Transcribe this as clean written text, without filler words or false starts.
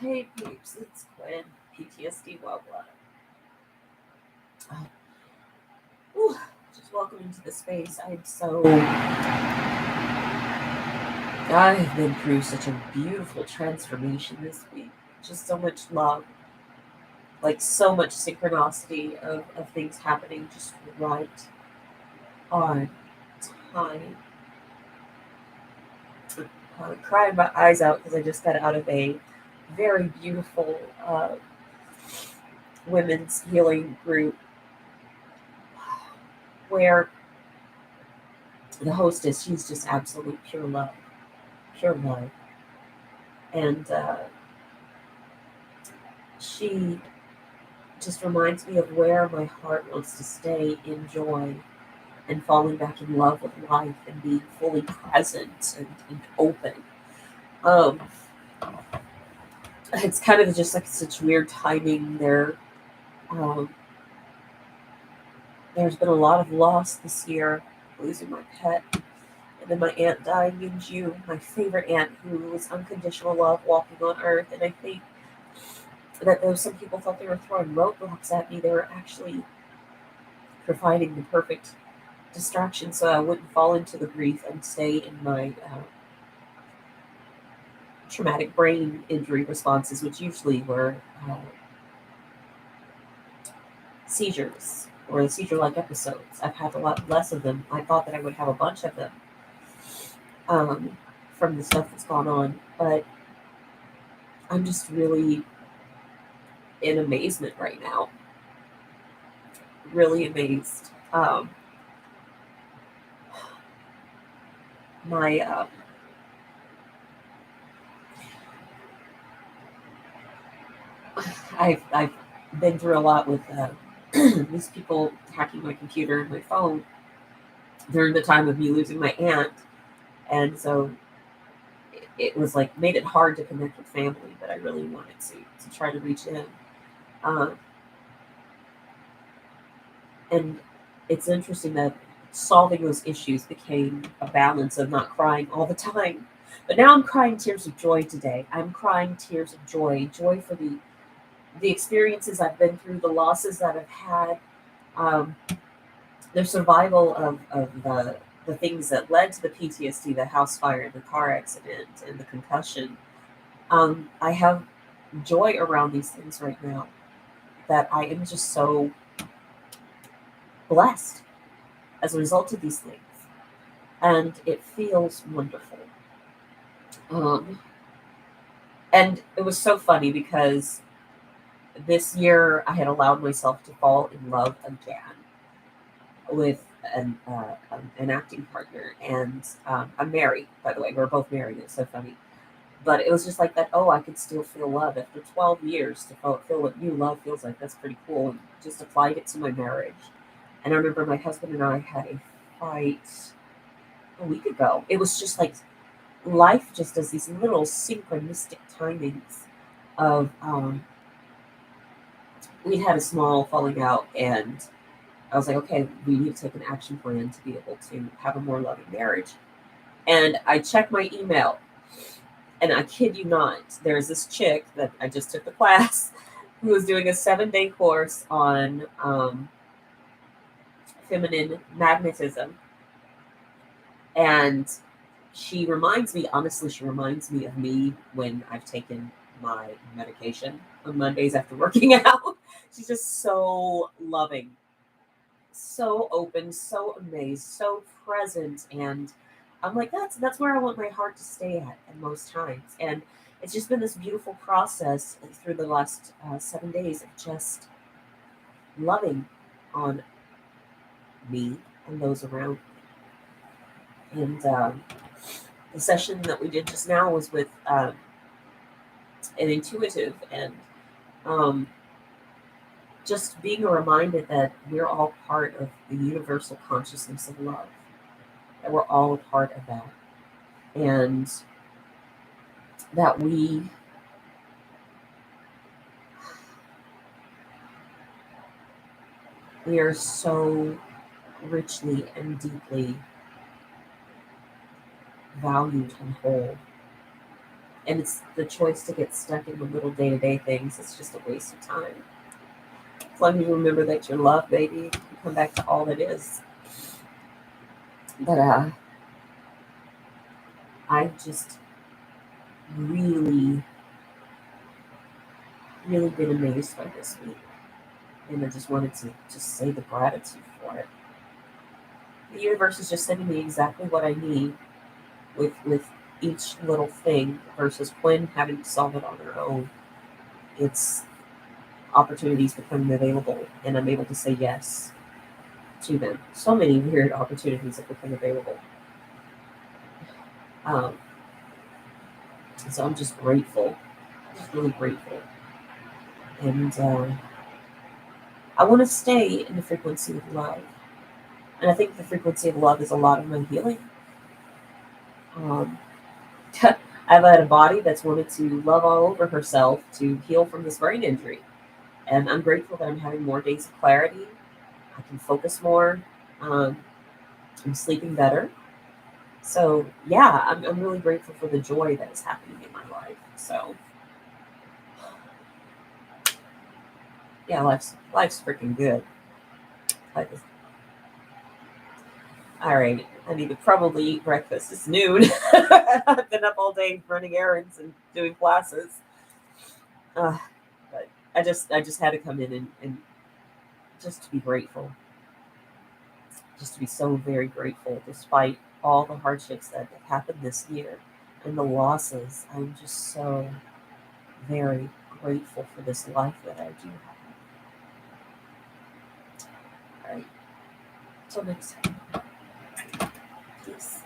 Hey peeps, it's Quinn, PTSD Wildlife. Whew, just welcome into the space. I've been through such a beautiful transformation this week. Just so much love, like so much synchronicity of things happening just right on time. Crying my eyes out because I just got out of a very beautiful women's healing group where the hostess, she's just absolute pure love. And she just reminds me of where my heart wants to stay in joy and falling back in love with life and being fully present and open. Um, it's kind of just like such weird timing there. Um, there's been a lot of loss this year, losing my pet, and then my aunt dying in June, my favorite aunt who was unconditional love walking on earth. And I think that though some people thought they were throwing roadblocks at me, they were actually providing the perfect distraction so I wouldn't fall into the grief and stay in my traumatic brain injury responses, which usually were seizures or seizure like episodes. I've had a lot less of them. I thought that I would have a bunch of them from the stuff that's gone on, but I'm just really in amazement right now. Really amazed. My I've been through a lot with these people hacking my computer and my phone during the time of me losing my aunt, and so it was like made it hard to connect with family, but I really wanted to try to reach in. Um, and it's interesting that solving those issues became a balance of not crying all the time. But now I'm crying tears of joy today. I'm crying tears of joy for the experiences I've been through, the losses that I've had, um, the survival of the things that led to the PTSD, the house fire, the car accident, and the concussion. I have joy around these things right now that I am just so blessed as a result of these things. And it feels wonderful. Um, and it was so funny because this year I had allowed myself to fall in love again with an acting partner, and I'm married, by the way. We're both married. It's so funny, but it was just like that. Oh, I could still feel love after 12 years to feel what new love feels like. That's pretty cool. And just applied it to my marriage. And I remember my husband and I had a fight a week ago. It was just like life just does these little synchronistic timings of we had a small falling out, and I was like, okay, we need to take an action plan to be able to have a more loving marriage. And I checked my email, and I kid you not, there's this chick that I just took the class who was doing a 7-day course on feminine magnetism. And she reminds me of me when I've taken my medication on Mondays after working out. She's just so loving, so open, so amazed, so present, and I'm like, that's where I want my heart to stay at most times. And it's just been this beautiful process through the last 7 days of just loving on me and those around me. And the session that we did just now was with an intuitive, and um, just being reminded that we're all part of the universal consciousness of love, that we're all a part of that, and that we are so richly and deeply valued and whole. And it's the choice to get stuck in the little day-to-day things. It's just a waste of time. As long as you remember that you're loved, baby, you can come back to all that is. But I've just really, really been amazed by this week. And I just wanted to just say the gratitude for it. The universe is just sending me exactly what I need with each little thing versus Quinn having to solve it on her own. It's opportunities becoming available, and I'm able to say yes to them. So many weird opportunities have become available. Um, so I'm just grateful, just really grateful. And I want to stay in the frequency of love. And I think the frequency of love is a lot of my healing. Um, I've had a body that's wanted to love all over herself to heal from this brain injury. And I'm grateful that I'm having more days of clarity. I can focus more. Um, I'm sleeping better. So, yeah, I'm really grateful for the joy that is happening in my life. So, yeah, life's freaking good. Life is, all right, I need to probably eat breakfast. It's noon. I've been up all day running errands and doing classes. Uh, but I just had to come in and just to be grateful, just to be so very grateful, despite all the hardships that have happened this year and the losses. I'm just so very grateful for this life that I do have. All right, till next time. Peace.